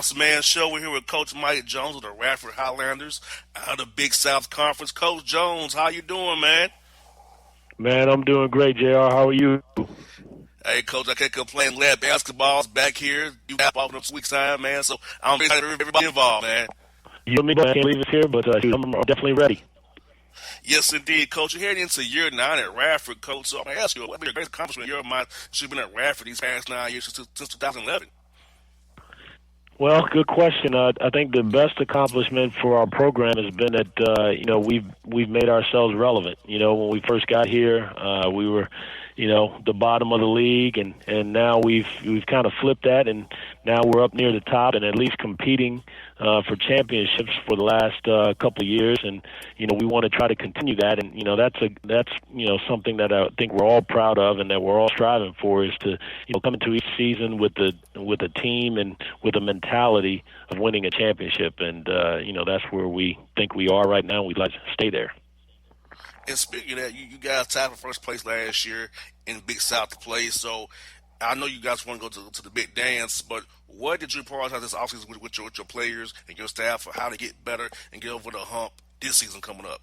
Bossman Show. We're here with Coach Mike Jones of the Radford Highlanders out of the Big South Conference. Coach Jones, how you doing, man? Man, I'm doing great, JR. How are you? Hey, Coach, I can't complain. Glad basketball's back here. You got off in a week's time, man, so I'm excited for everybody involved, man. You and me, I can't leave us here, but I'm definitely ready. Yes, indeed, Coach. You're heading into year 9 at Radford, Coach. So I'm going to ask you, what's your greatest accomplishment in your mind since you've been at Radford these past 9 years since 2011? Well, good question. I think the best accomplishment for our program has been that we've made ourselves relevant. When we first got here, we were the bottom of the league, and now we've kind of flipped that, and now we're up near the top and at least competing for championships for the last couple of years, and we want to try to continue that, and that's something that I think we're all proud of and that we're all striving for, is to come into each season with a team and with a mentality of winning a championship, and that's where we think we are right now. We'd like to stay there. And speaking of that, you guys tied for first place last year in Big South to play. So I know you guys want to go to the big dance, but what did you prioritize this offseason with your players and your staff for how to get better and get over the hump this season coming up?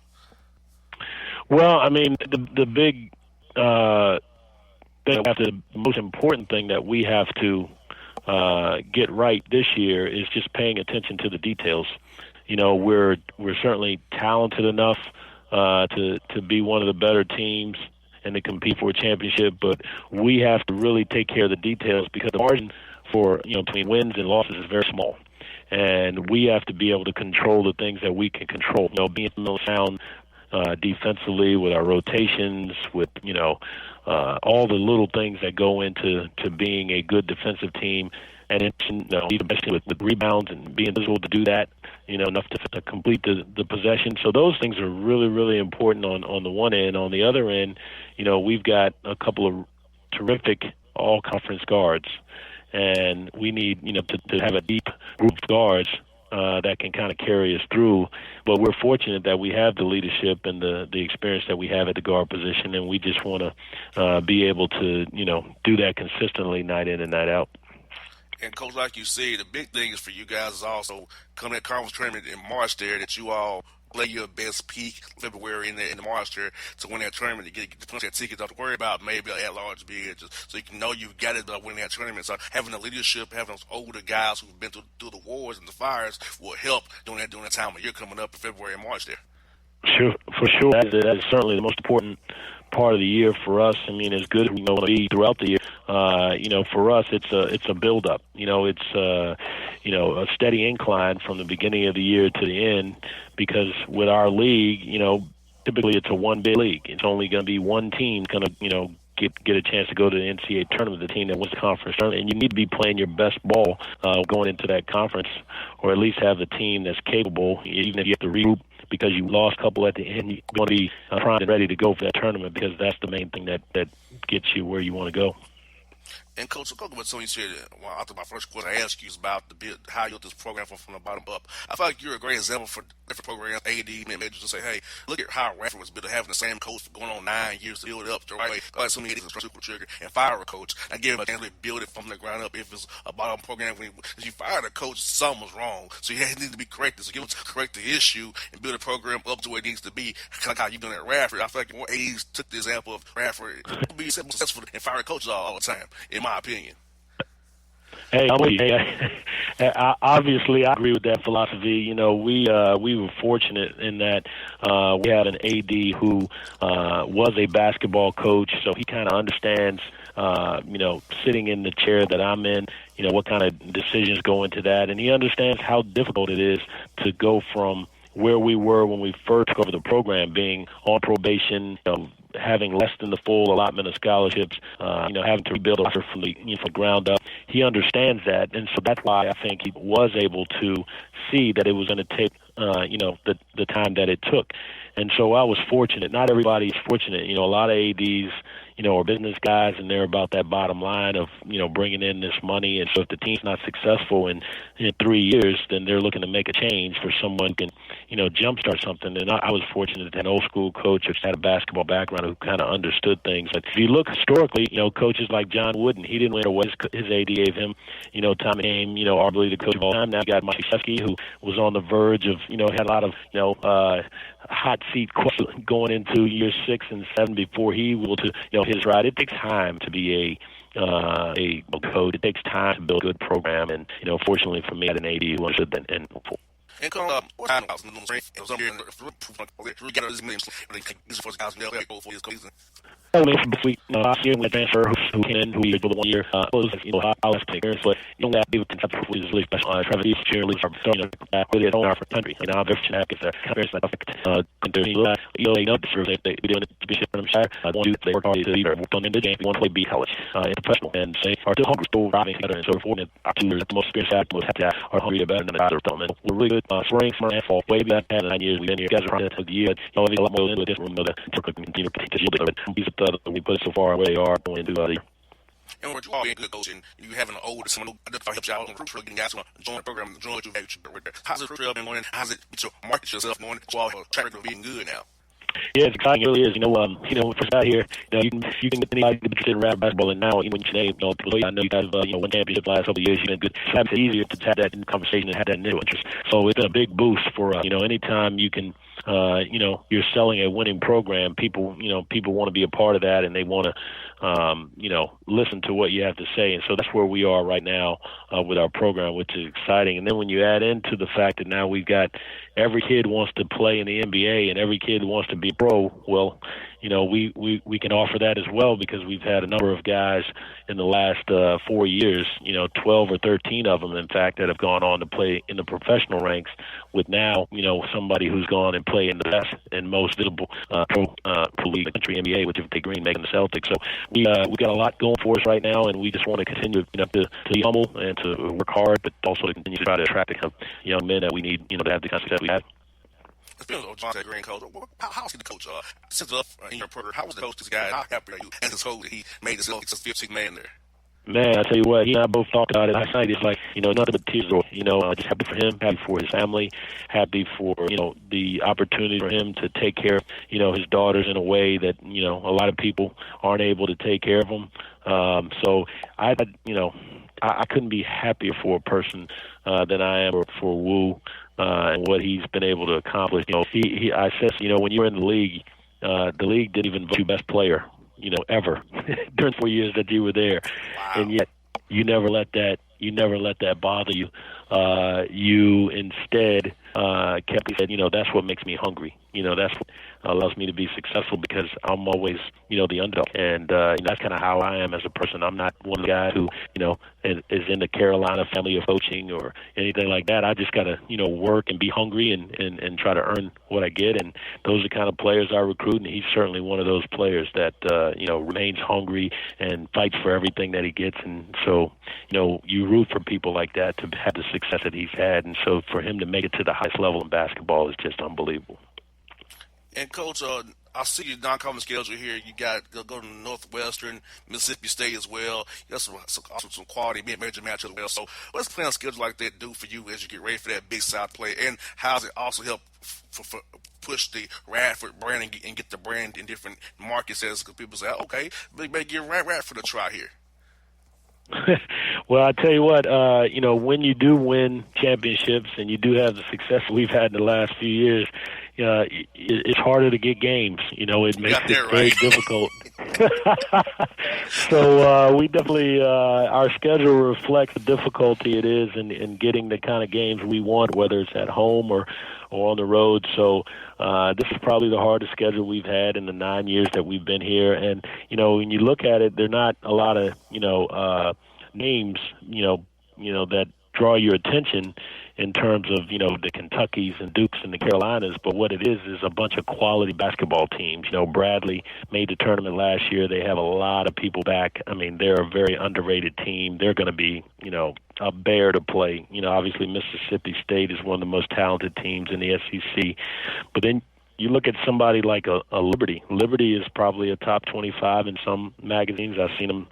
Well, I mean, the big the most important thing that we have to get right this year is just paying attention to the details. We're certainly talented enough to be one of the better teams and to compete for a championship, but we have to really take care of the details, because the margin for between wins and losses is very small, and we have to be able to control the things that we can control. Being sound defensively with our rotations, with all the little things that go into being a good defensive team, and especially with rebounds and being able to do that, enough to complete the possession. So those things are really, really important on the one end. On the other end, we've got a couple of terrific all-conference guards, and we need, to have a deep group of guards that can kind of carry us through. But we're fortunate that we have the leadership and the experience that we have at the guard position, and we just want to be able to, do that consistently night in and night out. And, Coach, like you said, the big thing is for you guys is also coming at conference tournament in March there, that you all play your best peak February in the March there to win that tournament, to get that ticket. Don't worry about maybe an at-large bid, just so you can know you've got it by winning that tournament. So having the leadership, having those older guys who've been through the wars and the fires will help during that time when you're coming up in February and March there. Sure, for sure. That is certainly the most important part of the year for us. I mean, as good as we want to be throughout the year, for us, it's a build-up. It's a steady incline from the beginning of the year to the end, because with our league, typically it's a one-bid league. It's only going to be one team going to get a chance to go to the NCAA tournament, the team that wins the conference tournament, and you need to be playing your best ball going into that conference, or at least have the team that's capable, even if you have to regroup because you lost a couple at the end. You're going to be primed and ready to go for that tournament, because that's the main thing that gets you where you want to go. And, Coach, talking about something you said, after my first question I asked you is about how you built this program from the bottom up. I feel like you're a great example for different programs, AD, and managers, to say, hey, look at how Radford was built, having the same coach for going on 9 years to build it up the right way. Like so many ADs and super trigger and fire a coach and give him a chance to build it from the ground up. If it's a bottom program, if you fired a coach, something was wrong. So you need to be corrected. So give him to correct the issue and build a program up to where it needs to be, like how you've done at Radford. I feel like more ADs took the example of Radford to be successful and fire coaches all the time, in my opinion. Hey, obviously, I agree with that philosophy. We were fortunate in that we had an AD who was a basketball coach, so he kind of understands, sitting in the chair that I'm in, what kind of decisions go into that, and he understands how difficult it is to go from where we were when we first took over the program, being on probation, having less than the full allotment of scholarships, having to rebuild from the from ground up. He understands that, and so that's why I think he was able to see that it was going to take, the time that it took. And so I was fortunate. Not everybody's fortunate. A lot of ADs, are business guys, and they're about that bottom line of, bringing in this money. And so if the team's not successful in 3 years, then they're looking to make a change for someone who can, jumpstart something. And I was fortunate to have an old school coach who had a basketball background who kind of understood things. But if you look historically, coaches like John Wooden, he didn't win away. His AD gave him, time game, arguably the coach of all time. Now you got Mike Krzyzewski, who was on the verge of, had a lot of, hot seat going into year 6 and 7 before he will to, his ride. It takes time to be a coach. It takes time to build a good program. And, fortunately for me, I had an AD who understood that. And come up, what time was I mean, last year we transfer who came in, who we did the 1 year, was, I left takers, but that David concept was really special. Trevor East cheerleaders are really at home in our country. I'm very fortunate because the conference is perfect. They know this year they doing it to be shipped from Shire. I want to they work hard to either work on the game, we want to play B college, in professional, and say are still hungry, still driving together, and so forth. And our 2 years, the most experienced most have to are hungry better than the guys are them. And we're really good, spring, summer, and fall. Way beyond 9 years we've been here. You guys are running the year, but there's a lot more into this room, that continue to yield it. We put it so far away they are going into the and when you are being a good coach and you having an older someone who helps you out on the recruit, getting guys to join the program, join what you have right there. How's the recruit been going? How's it market yourself going? Quality track record being good now. Yeah, it's exciting. It really is. When we first got here, you can get anybody to sit around basketball, and now, when you name, people, I know you guys have, won championship last couple of years. You've been good. It's easier to have that conversation and have that initial interest. So it's been a big boost for, anytime you can, you're selling a winning program, people want to be a part of that, and they want to, listen to what you have to say. And so that's where we are right now with our program, which is exciting. And then when you add into the fact that now we've got every kid wants to play in the NBA and every kid wants to be pro, well, we can offer that as well because we've had a number of guys in the last 4 years, 12 or 13 of them, in fact, that have gone on to play in the professional ranks with now, somebody who's gone and played in the best and most visible pro league in the country, NBA, which is Jay Green making the Celtics. So we got a lot going for us right now, and we just want to continue to be humble and to work hard, but also to continue to try to attract the young men that we need, to have the kind of success we have. Speaking of John Green coach, how's he the coach? Since up in your program, how was the coach this guy? How happy are you as his coach that he made this 15 man there? Man, I tell you what, he and I both talked about it last night. It's like, nothing but tears. Just happy for him, happy for his family, happy for, the opportunity for him to take care of, his daughters in a way that, a lot of people aren't able to take care of them. So I couldn't be happier for a person than I am for Wu and what he's been able to accomplish. I said, when you were in the league didn't even vote you best player, ever during 4 years that you were there. Wow. And yet you never let that bother you. You instead kept said, that's what makes me hungry. That's what allows me to be successful because I'm always, the underdog. And that's kind of how I am as a person. I'm not one of the guys who, is in the Carolina family of coaching or anything like that. I just got to, work and be hungry and try to earn what I get. And those are the kind of players I recruit. And he's certainly one of those players that, remains hungry and fights for everything that he gets. And so, you root for people like that to have the success that he's had. And so for him to make it to the highest level in basketball is just unbelievable. And Coach, I see your non-conference schedule here. You got go to Northwestern, Mississippi State as well. You got some quality mid-major matches as well. So what's the plan schedule like that do for you as you get ready for that Big South play? And how does it also help for push the Radford brand and get the brand in different markets? Because people say, okay, they may give Radford a try here. Well, I tell you what, when you do win championships and you do have the success we've had in the last few years, it's harder to get games. It makes it very difficult. So we definitely, our schedule reflects the difficulty it is in getting the kind of games we want, whether it's at home or on the road. So this is probably the hardest schedule we've had in the 9 years that we've been here. And, when you look at it, there are not a lot of, names, that draw your attention in terms of, the Kentuckys and Dukes and the Carolinas. But what it is a bunch of quality basketball teams. Bradley made the tournament last year. They have a lot of people back. I mean, they're a very underrated team. They're going to be, a bear to play. Obviously Mississippi State is one of the most talented teams in the SEC. But then you look at somebody like a Liberty. Liberty is probably a top 25 in some magazines. I've seen them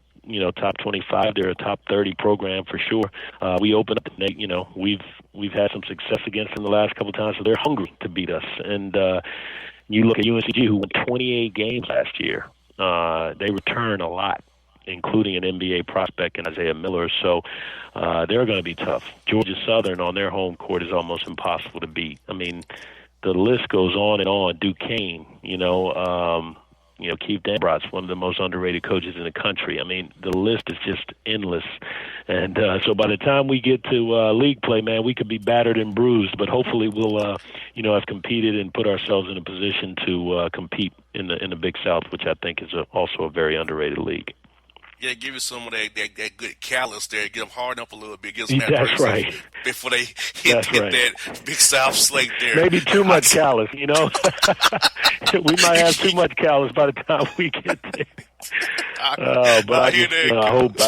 top 25. They're a top 30 program for sure. We open up, we've had some success against them the last couple of times, so they're hungry to beat us. And you look at UNCG, who won 28 games last year. They return a lot, including an NBA prospect in Isaiah Miller. So they're going to be tough. Georgia Southern on their home court is almost impossible to beat. I mean, the list goes on and on. Duquesne, Keith Dambrot's one of the most underrated coaches in the country. I mean, the list is just endless. And so by the time we get to league play, man, we could be battered and bruised. But hopefully we'll, have competed and put ourselves in a position to compete in the Big South, which I think is also a very underrated league. Yeah, give you some of that good callus there. Get them harden up a little bit. Get some That's right. Before they hit that Big South slate there. Maybe too much callus, We might have too much callus by the time we get there. I hope.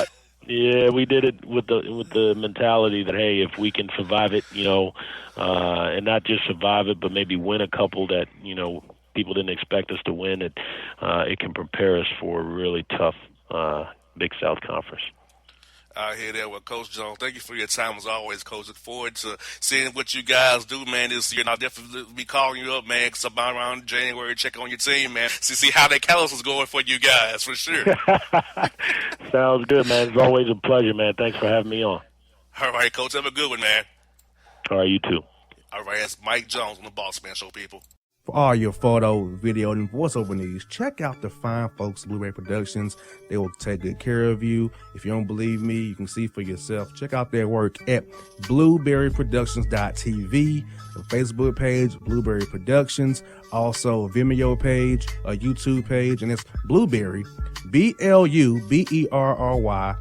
We did it with the mentality that, hey, if we can survive it, and not just survive it, but maybe win a couple that people didn't expect us to win, it can prepare us for a really tough Big South Conference. I hear that. Well, Coach Jones, thank you for your time as always, Coach. Look forward to seeing what you guys do, man, this year. And I'll definitely be calling you up, man, sometime around January, check on your team, man, see how that callus is going for you guys, for sure. Sounds good, man. It's always a pleasure, man. Thanks for having me on. All right, Coach. Have a good one, man. All right, you too. All right, that's Mike Jones on the Bossman Show, people. For all your photo, video, and voiceover needs, check out the fine folks at Blueberry Productions. They will take good care of you. If you don't believe me, you can see for yourself. Check out their work at blueberryproductions.tv, the Facebook page, Blueberry Productions, also a Vimeo page, a YouTube page, and it's Blueberry, BLUBERRY,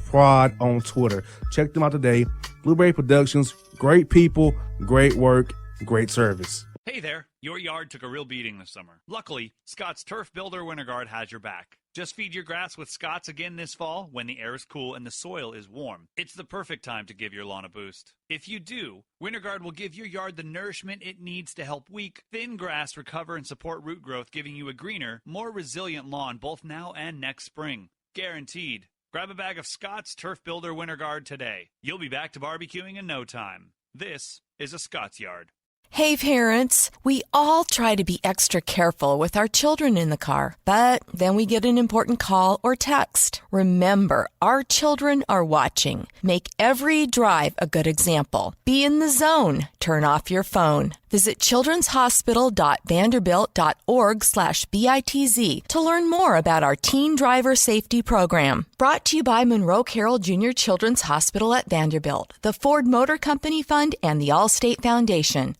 Prod on Twitter. Check them out today. Blueberry Productions, great people, great work, great service. Hey there, your yard took a real beating this summer. Luckily, Scott's Turf Builder Winter Guard has your back. Just feed your grass with Scott's again this fall when the air is cool and the soil is warm. It's the perfect time to give your lawn a boost. If you do, Winter Guard will give your yard the nourishment it needs to help weak, thin grass recover and support root growth, giving you a greener, more resilient lawn both now and next spring. Guaranteed. Grab a bag of Scott's Turf Builder Winter Guard today. You'll be back to barbecuing in no time. This is a Scott's Yard. Hey parents, we all try to be extra careful with our children in the car, but then we get an important call or text. Remember, our children are watching. Make every drive a good example. Be in the zone. Turn off your phone. Visit childrenshospital.vanderbilt.org/BITZ to learn more about our teen driver safety program. Brought to you by Monroe Carroll Jr. Children's Hospital at Vanderbilt, the Ford Motor Company Fund, and the Allstate Foundation.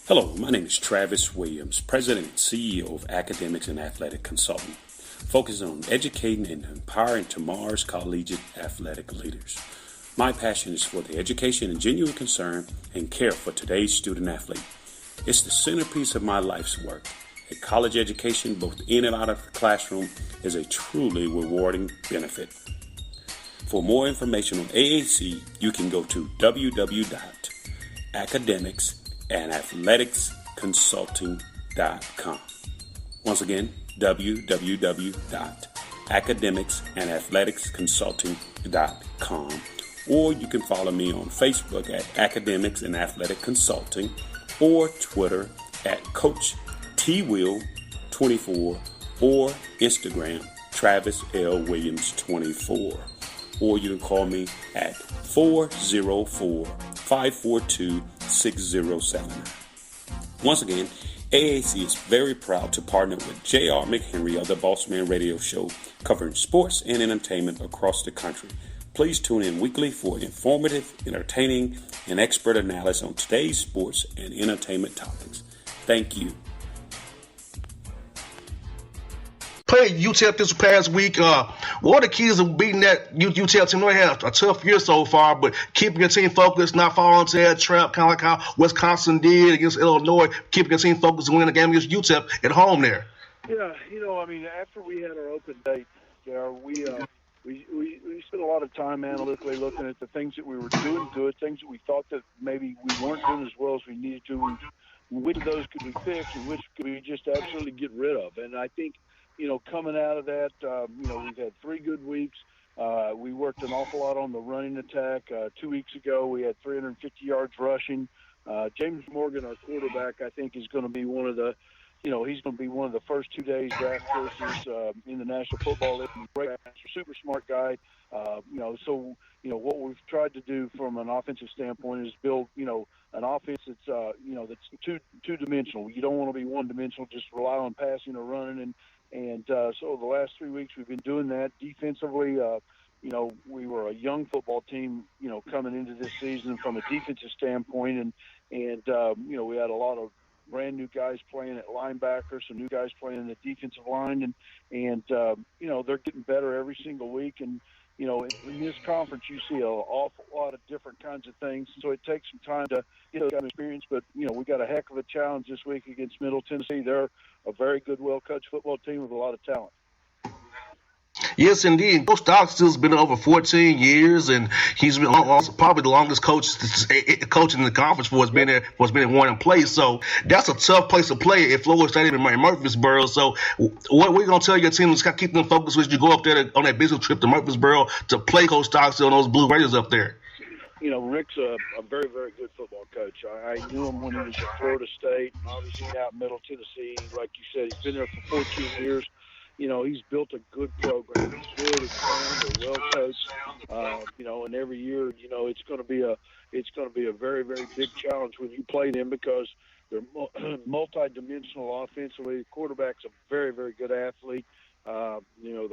Hello, my name is Travis Williams, President and CEO of Academics and Athletic Consulting, focusing on educating and empowering tomorrow's collegiate athletic leaders. My passion is for the education and genuine concern and care for today's student athlete. It's the centerpiece of my life's work. A college education, both in and out of the classroom, is a truly rewarding benefit. For more information on AAC, you can go to www.academicsandathleticsconsulting.com. Once again, www.academicsandathleticsconsulting.com. Or you can follow me on Facebook at Academics and Athletic Consulting, or Twitter at Coach TWill24, or Instagram Travis L. Williams 24. Or you can call me at 404-542-6079. Once again, AAC is very proud to partner with J.R. McHenry of the Bossman Radio Show, covering sports and entertainment across the country. Please tune in weekly for informative, entertaining, and expert analysis on today's sports and entertainment topics. Thank you. Played UTEP this past week. What are the keys of beating that UTEP team? They had a tough year so far, but keeping your team focused, not falling into that trap, kind of like how Wisconsin did against Illinois, keeping your team focused and winning the game against UTEP at home there. Yeah, after we had our open date, we spent a lot of time analytically looking at the things that we were doing good, things that we thought that maybe we weren't doing as well as we needed to. Which of those could we fix and which could we just absolutely get rid of? And I think, coming out of that, we've had 3 good weeks. We worked an awful lot on the running attack. 2 weeks ago, we had 350 yards rushing. James Morgan, our quarterback, I think is going to be one of the, he's going to be one of the first 2 days draft choices in the National Football League. Great, super smart guy. So what we've tried to do from an offensive standpoint is build, an offense that's, that's two dimensional. You don't want to be one dimensional, just rely on passing or running. And so the last 3 weeks we've been doing that defensively. We were a young football team, coming into this season from a defensive standpoint, and we had a lot of brand new guys playing at linebacker, some new guys playing in the defensive line, and they're getting better every single week. And in this conference, you see an awful lot of different kinds of things, so it takes some time to get that experience. But we got a heck of a challenge this week against Middle Tennessee. They're a very good, well-coached football team with a lot of talent. Yes, indeed. Coach Stockstill's been over 14 years, and he's been probably the longest coach in the conference for has been there, for been in one place. So that's a tough place to play at Florida Stadium in Murfreesboro. So what we're gonna tell your team is keep them focused as you go up there on that business trip to Murfreesboro to play Coach Stockstill and those Blue Raiders up there. Rick's a very, very good football coach. I knew him when he was at Florida State, obviously out in Middle Tennessee. Like you said, he's been there for 14 years. He's built a good program. He's good, it's sound, they're well coached. And every year, it's going to be a very, very big challenge when you play them because they're multi-dimensional offensively. The quarterback's a very, very good athlete. The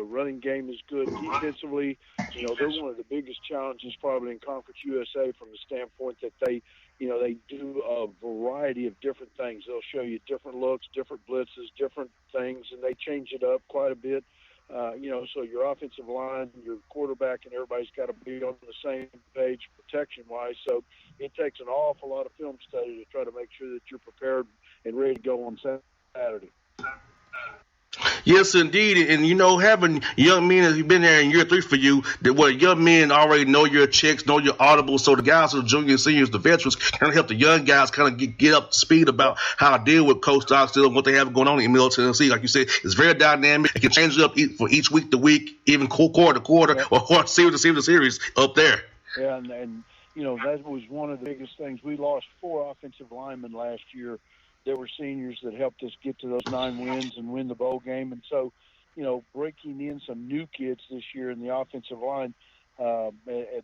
running game is good defensively. They're one of the biggest challenges probably in Conference USA from the standpoint that they do a variety of different things. They'll show you different looks, different blitzes, different things, and they change it up quite a bit. So your offensive line, your quarterback, and everybody's got to be on the same page protection-wise. So it takes an awful lot of film study to try to make sure that you're prepared and ready to go on Saturday. Yes, indeed. And, having young men as you've been there in year 3 for you, young men already know your checks, know your audibles. So the guys who are juniors and seniors, the veterans, kind of help the young guys kind of get up to speed about how to deal with Coach Stockstill and what they have going on in Middle Tennessee. Like you said, it's very dynamic. It can change it up for each week to week, even quarter to quarter, or series to series up there. Yeah, and that was one of the biggest things. We lost 4 offensive linemen last year. There were seniors that helped us get to those 9 wins and win the bowl game. And so, breaking in some new kids this year in the offensive line,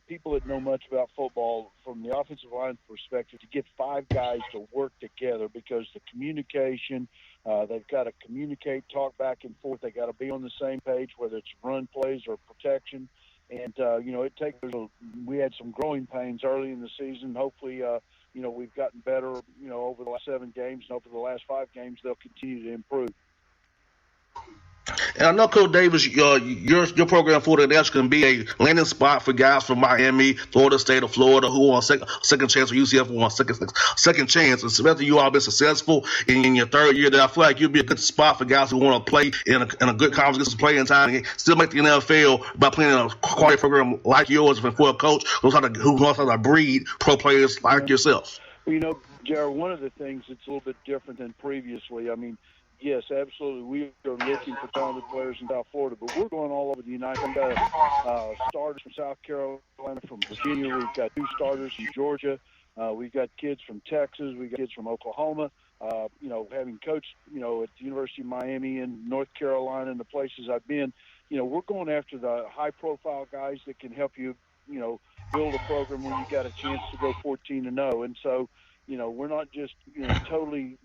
people that know much about football from the offensive line perspective, to get 5 guys to work together because the communication, they've got to communicate, talk back and forth. They got to be on the same page, whether it's run plays or protection. And, we had some growing pains early in the season. Hopefully, we've gotten better, over the last 7 games, and over the last 5 games, they'll continue to improve. And I know, Coach Davis, your program, Florida National, can be a landing spot for guys from Miami, Florida State, or Florida who want a second chance, or UCF who want a second chance. Especially you all been successful in your 3rd year, that I feel like you'll be a good spot for guys who want to play in a good conference, get some playing time, and still make the NFL by playing in a quality program like yours for a coach who knows how to breed pro players like yourself. Well, Jared, one of the things that's a little bit different than previously, yes, absolutely. We are looking for talented players in South Florida, but we're going all over the United States. We've got starters from South Carolina, from Virginia. We've got 2 starters from Georgia. We've got kids from Texas. We've got kids from Oklahoma. Having coached, at the University of Miami and North Carolina and the places I've been, we're going after the high-profile guys that can help you, build a program when you got a chance to go 14-0. And so, we're not just, totally,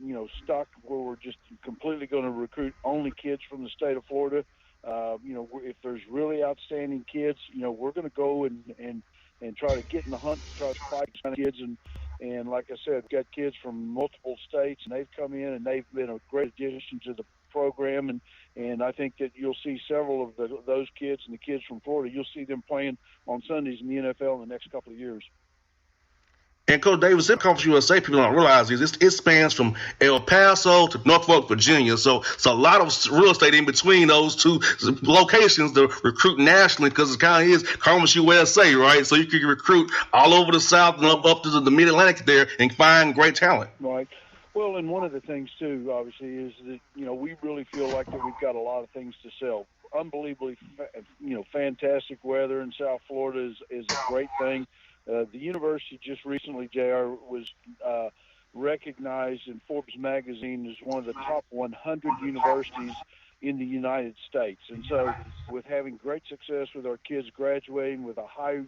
stuck where we're just completely going to recruit only kids from the state of Florida. If there's really outstanding kids, we're going to go and try to get in the hunt, try to fight kids. And like I said, we've got kids from multiple states, and they've come in and they've been a great addition to the program. And I think that you'll see several of those kids and the kids from Florida, you'll see them playing on Sundays in the NFL in the next couple of years. And Coach Davis, in Conference USA, people don't realize it spans from El Paso to Norfolk, Virginia. So it's a lot of real estate in between those 2 locations to recruit nationally, because it kind of is Conference USA, right? So you can recruit all over the South and up to the Mid-Atlantic there and find great talent. Right. Well, and one of the things, too, obviously, is that, we really feel like that we've got a lot of things to sell. unbelievably, fantastic weather in South Florida is a great thing. The university just recently, JR, was recognized in Forbes magazine as one of the top 100 universities in the United States. And so with having great success with our kids graduating with a high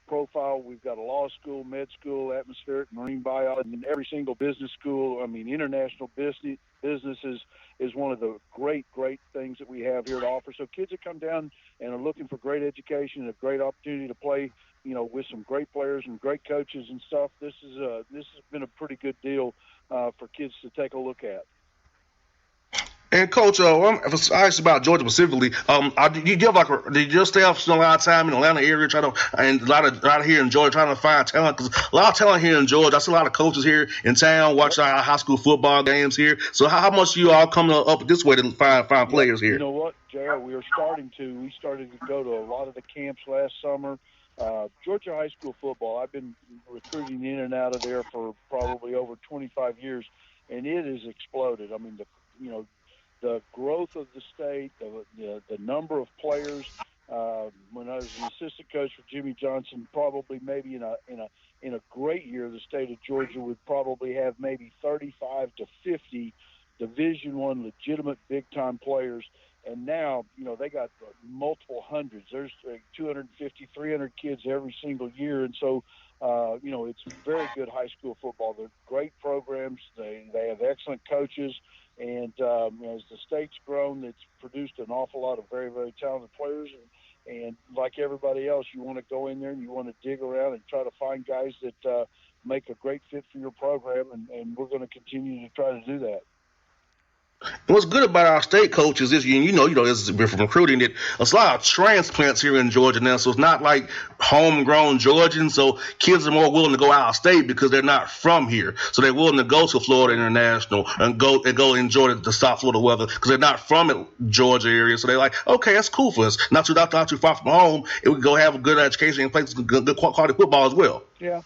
profile, we've got a law school, med school, atmospheric, marine biology, and every single business school. I mean, international business is one of the great things that we have here to offer. So kids that come down and are looking for great education and a great opportunity to play, with some great players and great coaches and stuff, this has been a pretty good deal for kids to take a look at. And Coach, I asked about Georgia specifically. Do you have did your staff spend a lot of time in the Atlanta area and a lot of here in Georgia trying to find talent? Because a lot of talent here in Georgia. I see a lot of coaches here in town watching our high school football games here. So how much you all come up this way to find players here? You know what, JR, we started to go to a lot of the camps last summer. Georgia high school football, I've been recruiting in and out of there for probably over 25 years, and it has exploded. I mean, the growth of the state, the number of players. When I was an assistant coach for Jimmy Johnson, probably maybe in a great year, the state of Georgia would probably have maybe 35 to 50 Division I legitimate big time players. And now, they got multiple hundreds. There's 250, 300 kids every single year. And so, it's very good high school football. They're great programs. They have excellent coaches. And as the state's grown, it's produced an awful lot of very, very talented players. And like everybody else, you want to go in there and you want to dig around and try to find guys that make a great fit for your program. And we're going to continue to try to do that. And what's good about our state coaches is, this is from recruiting, that there's a lot of transplants here in Georgia now, so it's not like homegrown Georgians. So kids are more willing to go out of state because they're not from here. So they're willing to go to Florida International and go enjoy the South Florida weather because they're not from the Georgia area. So they're like, okay, that's cool for us. Not too far from home, and we can go have a good education and play some good quality football as well. Yeah.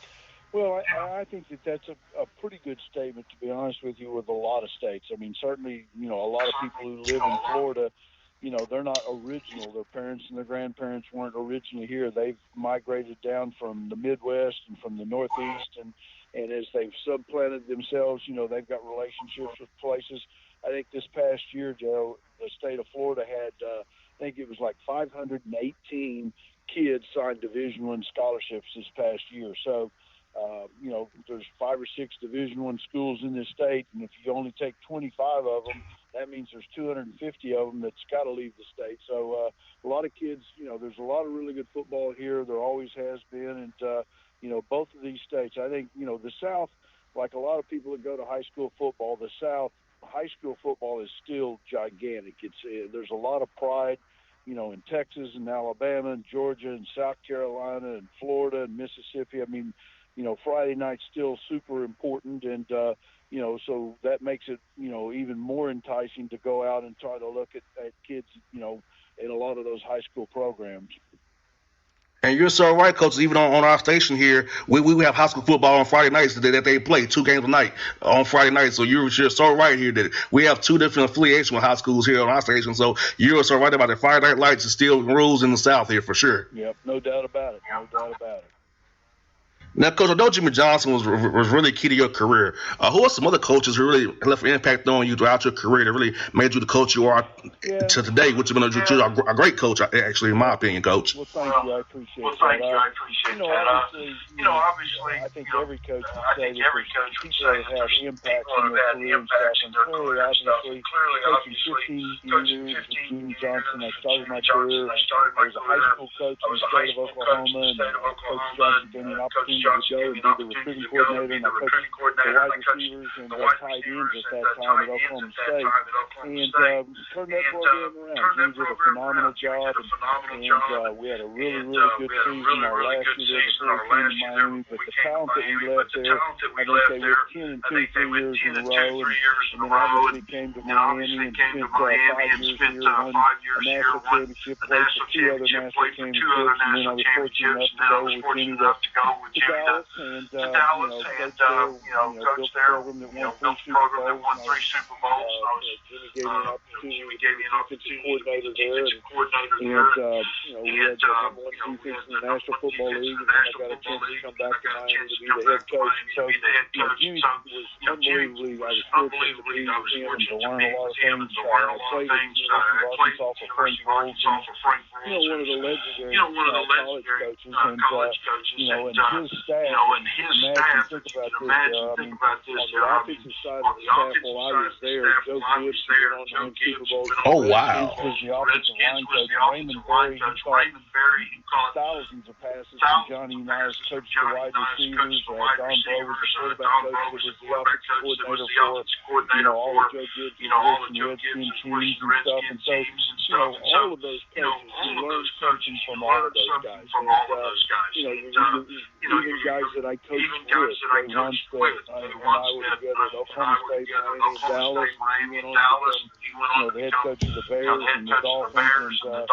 Well, I think that's a pretty good statement, to be honest with you, with a lot of states. I mean, certainly, a lot of people who live in Florida, they're not original. Their parents and their grandparents weren't originally here. They've migrated down from the Midwest and from the Northeast, and as they've supplanted themselves, they've got relationships with places. I think this past year, Joe, the state of Florida had, I think it was like 518 kids signed Division I scholarships this past year. So, there's 5 or 6 Division I schools in this state, and if you only take 25 of them, that means there's 250 of them that's got to leave the state. So a lot of kids, there's a lot of really good football here. There always has been, and both of these states. I think the South, like a lot of people that go to high school football, the South high school football is still gigantic. There's a lot of pride. In Texas and Alabama and Georgia and South Carolina and Florida and Mississippi. I mean, Friday night's still super important, and so that makes it even more enticing to go out and try to look at kids in a lot of those high school programs. And you're so right, Coach. Even on our station here, we have high school football on Friday nights that they play 2 games a night on Friday night. So you're so right here that we have 2 different affiliations with high schools here on our station. So you're so right about it. Friday night lights is still rules in the South here for sure. Yep, no doubt about it. Now, Coach, I know Jimmy Johnson was really key to your career. Who are some other coaches who really left an impact on you throughout your career that really made you the coach you are to today, which you're a great coach, actually, in my opinion, Coach? Well, thank you. I appreciate that. Obviously, I think every coach would say that there's people that have impacts in their career and stuff. And clearly, obviously, coaching 15 years with Jimmy Johnson, I started my career as a high school coach in the state of Oklahoma, and Coach Johnson gave me an opportunity to go and be the recruiting coordinator, and I coached the wide receivers and the tight ends at that time at Oklahoma State, and turned that program around. He did a phenomenal job, and we had a really, really good season. Our last year there was 13 in Miami, but the talent that we left there, I think they were 10-2 3 years in a row, and then obviously came to Miami and spent 5 years here, won a national championship, played for 2 other national championships, and then I was fortunate enough to go with Jimmy to Dallas and coached there. Built a program that won 3 Super Bowls. Jimmy gave me an opportunity to be the defensive coordinator there, and we had the number 1 defense in the National Football League, and then I got a chance to come back to Miami to be the head coach. So, Jimmy was unbelievably, I was fortunate to be with him and to learn a lot of things. I played at University of Arkansas for Frank Rules, one of the legendary college coaches, and his staff. Imagine, think about this. On the offensive side of the staff, while I was there, Joe Gibbs went on to win Super Bowls. Oh, wow. Redskins was the offensive line coach. Raymond Berry, he caught thousands of passes from Johnny Unitas, coached the wide receivers. Don Blow was the quarterback coach, that was the offensive coordinator for, all of Joe Gibbs and Redskins teams and stuff. And so, all of those coaches, you learn something from all of those guys. Even guys that I coached with, they once and I were together at Oklahoma State, Miami, and Dallas. He went on the head coach of the Bears and the Dolphins. So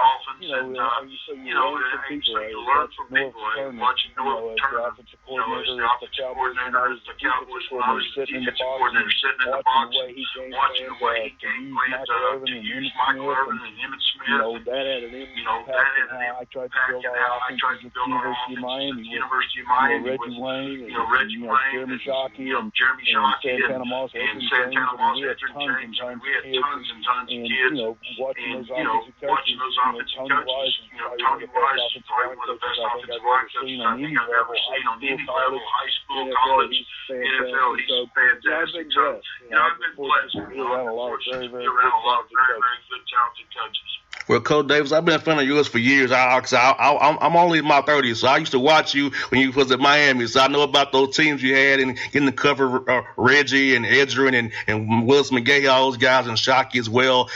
you learn from people. Watching North Turner, as the offensive coordinator, as the Cowboys, when I was the defensive coordinator, sitting in the box, watching the way he game plans to use Michael Irvin and Emmitt Smith. That had an impact on how I tried to build our offense at the University of Miami with Reggie Wayne, Jeremy Shockey, and Santana Moss, Edgerton James. We had tons and tons of kids. Watching those offensive coaches, Tony Wise is probably one of the best offensive line coaches I think I've ever seen on any level, high school, college, NFL. He's a fantastic coach. I've been blessed. I've been fortunate to be around a lot of very, very good, talented coaches. Well, Coach Davis, I've been a fan of yours for years. I'm only in my 30s, so I used to watch you when you was at Miami. So I know about those teams you had and getting to cover Reggie and Edgerton and Willis McGahee, all those guys, and Shockey as well.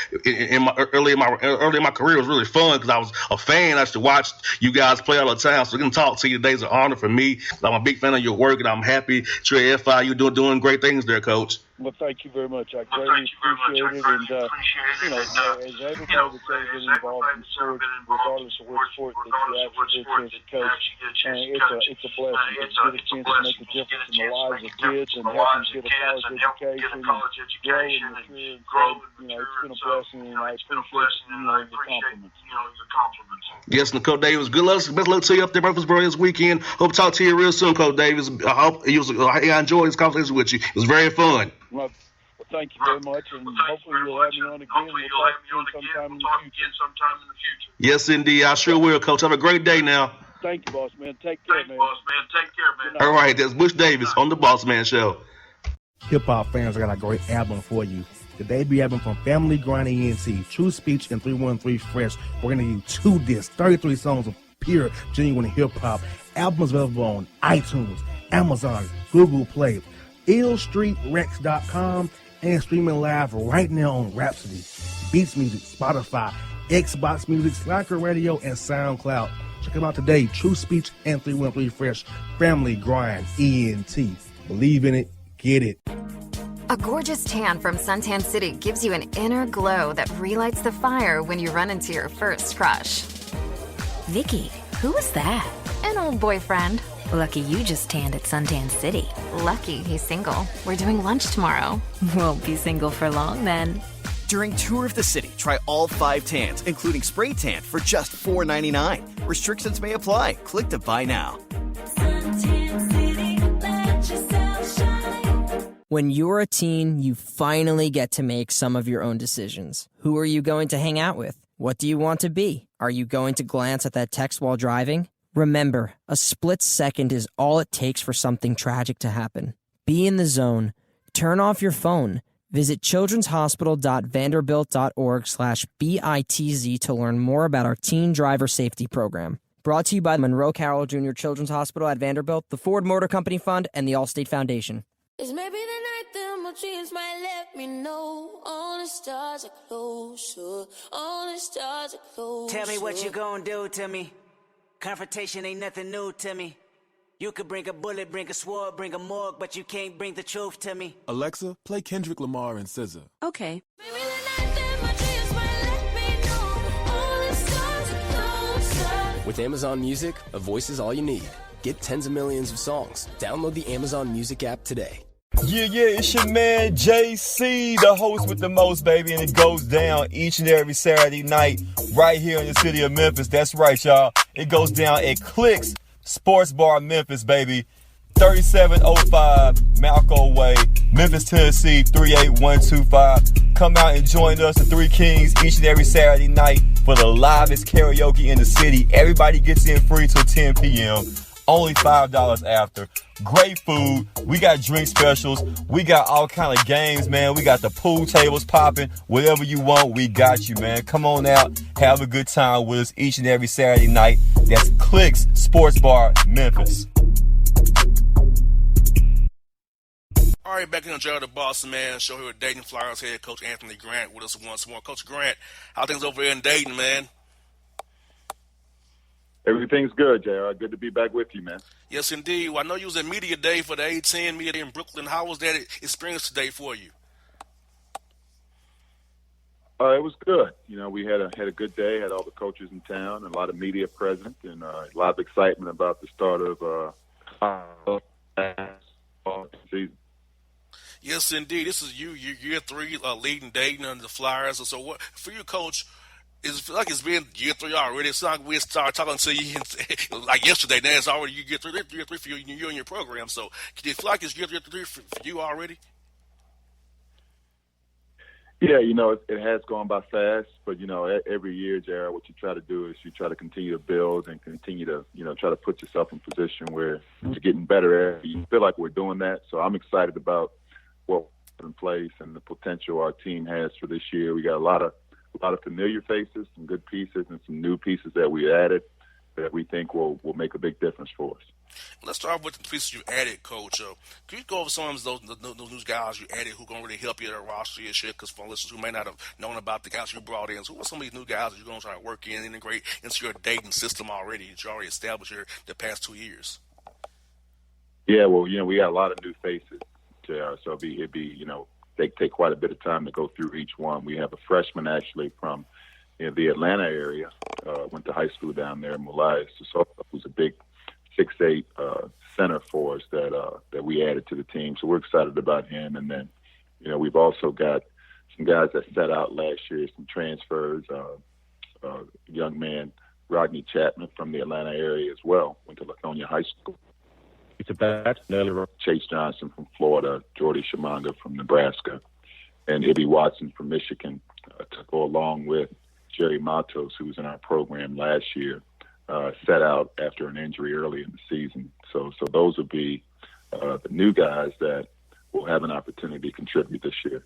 Early in my career, it was really fun because I was a fan. I used to watch you guys play all the time. So getting to talk to you today is an honor for me. I'm a big fan of your work, and I'm happy you're at FIU doing great things there, Coach. Well, thank you very much. I greatly appreciate it. And, as everybody that's ever been involved in sports, regardless of what sport that you actually get as a coach, it's a blessing. It's a chance to make a difference in the lives of kids and help them get a college education and grow and mature. It's been a blessing, and I appreciate your compliments. Yes, and Coach Davis, good luck. Best luck to you up there, Murfreesboro, this weekend. Hope to talk to you real soon, Coach Davis. I enjoyed this conversation with you. It was very fun. Well, thank you very much, and hopefully you'll have me on again. We'll talk again sometime in the future. Yes, indeed. I sure will, Coach. Have a great day now. Thank you, Boss Man. Take care, man. All right, that's Bush Davis on the Bossman Show. Hip-hop fans, I got a great album for you. The debut album from Family Grind ENT, True Speech and 313 Fresh. We're going to give you 2 discs, 33 songs of pure, genuine hip-hop. Albums available on iTunes, Amazon, Google Play, illstreetrex.com, and streaming live right now on Rhapsody, Beats Music, Spotify, Xbox Music, Slacker Radio, and SoundCloud. Check them out today. True Speech and 313 Fresh. Family Grind ENT. Believe in it. Get it. A gorgeous tan from Suntan City gives you an inner glow that relights the fire when you run into your first crush. Vicky, who was that? An old boyfriend. Lucky you just tanned at Suntan City. Lucky he's single. We're doing lunch tomorrow. Won't be single for long then. During Tour of the City, try all 5 tans, including spray tan, for just $4.99. Restrictions may apply. Click to buy now. Suntan City, let yourself shine. When you're a teen, you finally get to make some of your own decisions. Who are you going to hang out with? What do you want to be? Are you going to glance at that text while driving? Remember, a split second is all it takes for something tragic to happen. Be in the zone. Turn off your phone. Visit childrenshospital.vanderbilt.org/BITZ to learn more about our teen driver safety program. Brought to you by Monroe Carroll Jr. Children's Hospital at Vanderbilt, the Ford Motor Company Fund, and the Allstate Foundation. It's maybe the night that my dreams might let me know. All the stars are closer. All the stars are closer. Tell me what you gonna do to me. Confrontation ain't nothing new to me. You could bring a bullet, bring a sword, bring a morgue, but you can't bring the truth to me. Alexa, play Kendrick Lamar and SZA. Okay. Maybe the night that my dreams might let me know. All the stars are closer. With Amazon Music, a voice is all you need. get tens of millions of songs. Download the Amazon Music app today. Yeah, it's your man JC, the host with the most, baby, and it goes down each and every Saturday night right here in the city of Memphis. That's right, y'all. It goes down at Clicks Sports Bar Memphis, baby. 3705 Malco Way, Memphis, Tennessee, 38125. Come out and join us, the Three Kings, each and every Saturday night for the livest karaoke in the city. Everybody gets in free till 10 p.m. Only $5 after. Great food. We got drink specials. We got all kind of games, man. We got the pool tables popping. Whatever you want, we got you, man. Come on out. Have a good time with us each and every Saturday night. That's Clicks Sports Bar, Memphis. All right, back in the Jail, the Bossman show here with Dayton Flyers head coach Anthony Grant with us once more. Coach Grant, how things over here in Dayton, man? Everything's good, JR. Good to be back with you, man. Yes, indeed. Well, I know you was at Media Day for the A10 Media Day in Brooklyn. How was that experience today for you? It was good. You know, we had a good day. Had all the coaches in town, and a lot of media present, and a lot of excitement about the start of season. Yes, indeed. This is year 3, leading Dayton under the Flyers. So, what for you, Coach? It's like it's been year 3 already. It's not like we started talking to you like yesterday. Now it's already year 3 for you and your program. So, do you feel like it's year 3 for you already? Yeah, you know, it has gone by fast, but, you know, every year, Jared, what you try to do is you try to continue to build and continue to, you know, try to put yourself in position where you're getting better at. You feel like we're doing that. So I'm excited about what we're in place and the potential our team has for this year. We got a lot of familiar faces, some good pieces, and some new pieces that we added that we think will make a big difference for us. Let's start with the pieces you added, Coach. Can you go over some of those new guys you added who going to really help you at our roster this year? Because for listeners who may not have known about the guys you brought in, so who are some of these new guys that you're going to try to work in, integrate into your Dayton system already that you already established here the past 2 years? Yeah, well, you know, we got a lot of new faces, JR, so it'd be you know, they take quite a bit of time to go through each one. We have a freshman actually from the Atlanta area, went to high school down there, Mulai Sissoko, who's a big 6'8" center for us that we added to the team. So we're excited about him. And then, you know, we've also got some guys that set out last year, some transfers. Young man, Rodney Chapman from the Atlanta area as well, went to Lithonia High School. Chase Johnson from Florida, Jordy Shamanga from Nebraska, and Ibby Watson from Michigan to go along with Jerry Matos, who was in our program last year, set out after an injury early in the season. So those will be the new guys that will have an opportunity to contribute this year.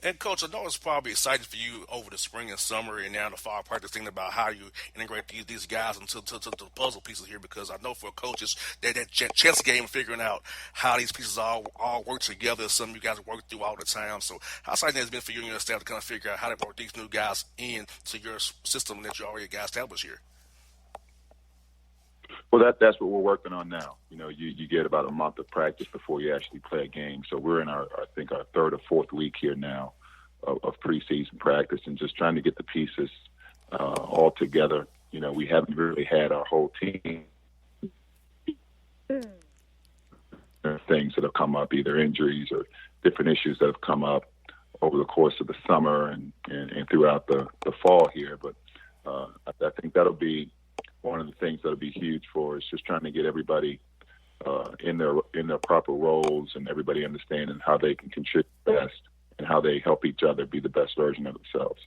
And, Coach, I know it's probably exciting for you over the spring and summer and now the fall practice, thinking about how you integrate these guys into the puzzle pieces here, because I know for coaches that chess game of figuring out how these pieces all work together is something you guys work through all the time. So how exciting has it been for you and your staff to kind of figure out how to work these new guys into your system that you already got established here? Well, that's what we're working on now. You know, you get about a month of practice before you actually play a game. So we're in our third or fourth week here now of preseason practice and just trying to get the pieces all together. You know, we haven't really had our whole team. There are things that have come up, either injuries or different issues that have come up over the course of the summer and throughout the fall here. But I think that'll be one of the things that'll be huge for us, just trying to get everybody in their proper roles and everybody understanding how they can contribute best and how they help each other be the best version of themselves.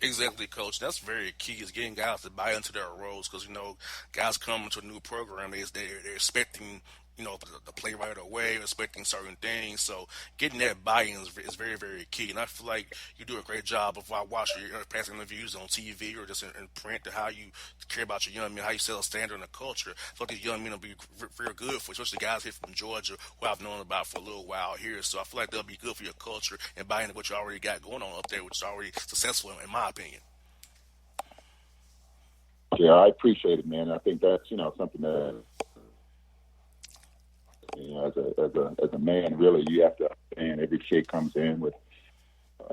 Exactly, Coach. That's very key, is getting guys to buy into their roles, because, you know, guys come into a new program, they're expecting, you know, the play right away, expecting certain things. So getting that buy-in is very, very key. And I feel like you do a great job of watching your past interviews on TV or just in print, to how you care about your young men, how you set a standard and a culture. I feel like these young men will be very good for, especially guys here from Georgia who I've known about for a little while here. So I feel like they'll be good for your culture and buy into what you already got going on up there, which is already successful in my opinion. Yeah, I appreciate it, man. I think that's, you know, something that, you know, as a man, really, you have to understand every kid comes in with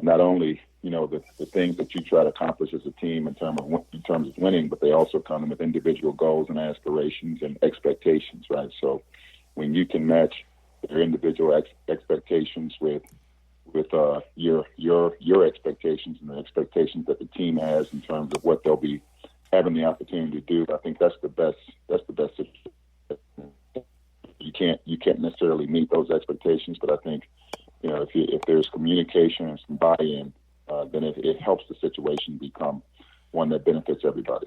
not only the things that you try to accomplish as a team in terms of winning, but they also come with individual goals and aspirations and expectations, right? So when you can match their individual expectations with your expectations and the expectations that the team has in terms of what they'll be having the opportunity to do, I think that's the best. That's the best situation. You can't necessarily meet those expectations, but I think if there's communication and some buy-in, then it helps the situation become one that benefits everybody.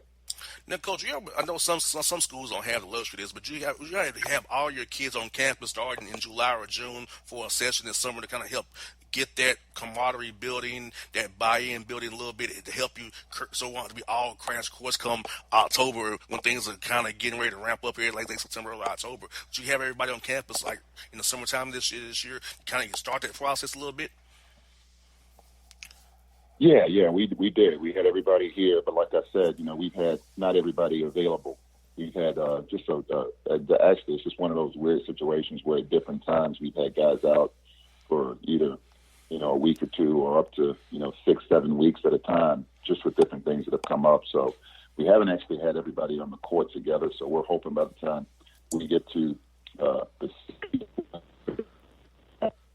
Now, Coach, I know some schools don't have the luxury of this, but you have to have all your kids on campus starting in July or June for a session this summer to kind of help get that camaraderie building, that buy-in building a little bit to help you. So want to be all crash course come October when things are kind of getting ready to ramp up here, like September or October. But you have everybody on campus like in the summertime this year, kind of start that process a little bit. Yeah, we did. We had everybody here, but like I said, we've had not everybody available. We've had actually, it's just one of those weird situations where at different times we've had guys out for either, a week or two or up to, 6-7 weeks at a time, just with different things that have come up. So we haven't actually had everybody on the court together. So we're hoping by the time we get to the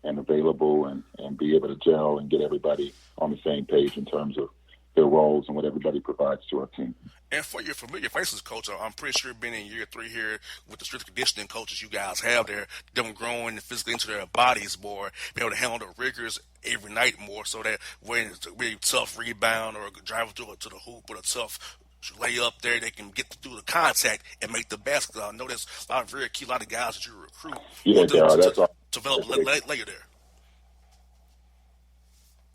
and available and be able to gel and get everybody on the same page in terms of their roles and what everybody provides to our team. And for your familiar faces, Coach, I'm pretty sure being in year 3 here with the strength conditioning coaches you guys have there, them growing physically into their bodies more, be able to handle the rigors every night more so that when it's a really tough rebound or driving to the hoop with a tough lay up there, they can get through the contact and make the basket. I know there's a lot of very key, a lot of guys that you recruit to develop later there.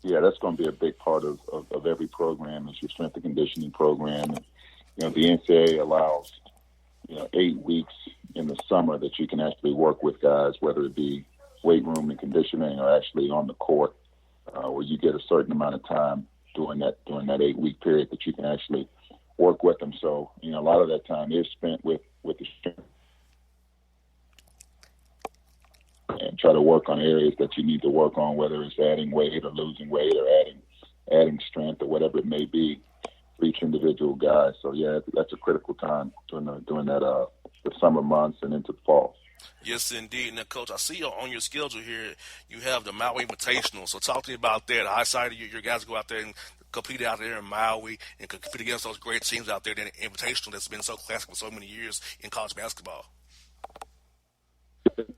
Yeah, that's going to be a big part of every program is your strength and conditioning program. And, the NCAA allows, 8 weeks in the summer that you can actually work with guys, whether it be weight room and conditioning or actually on the court, where you get a certain amount of time during that 8-week period that you can actually work with them. So, a lot of that time is spent with the strength and try to work on areas that you need to work on, whether it's adding weight or losing weight or adding strength or whatever it may be for each individual guy. So yeah, that's a critical time during the summer months and into the fall. Yes, indeed. Now, Coach, I see on your schedule here you have the Maui Invitational. So talk to me about that. I saw your guys go out there and compete out there in Maui and compete against those great teams out there in the Invitational that's been so classic for so many years in college basketball.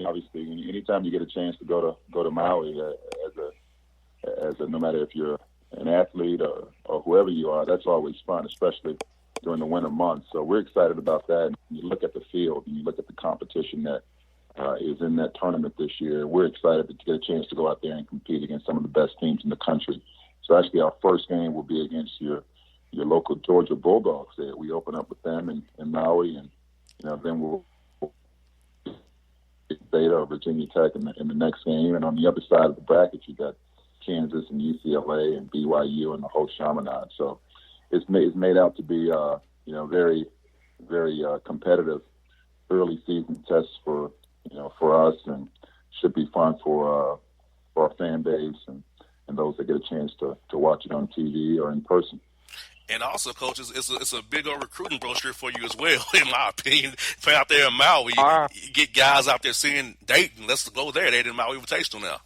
Obviously, anytime you get a chance to go to Maui as a no matter if you're an athlete or whoever you are, that's always fun, especially during the winter months. So we're excited about that. And you look at the field and you look at the competition that is in that tournament this year. We're excited to get a chance to go out there and compete against some of the best teams in the country. So actually, our first game will be against your local Georgia Bulldogs. There, we open up with them in Maui, and then we'll Beta or Virginia Tech in the next game. And on the other side of the bracket, you got Kansas and UCLA and BYU and the whole Chaminade. So it's made out to be very, very competitive early season tests for us, and should be fun for our fan base and those that get a chance to watch it on TV or in person. And also, Coach, it's a big old recruiting brochure for you as well, in my opinion. Play out there in Maui, you get guys out there seeing Dayton. Let's go there. They're in Maui Invitational now.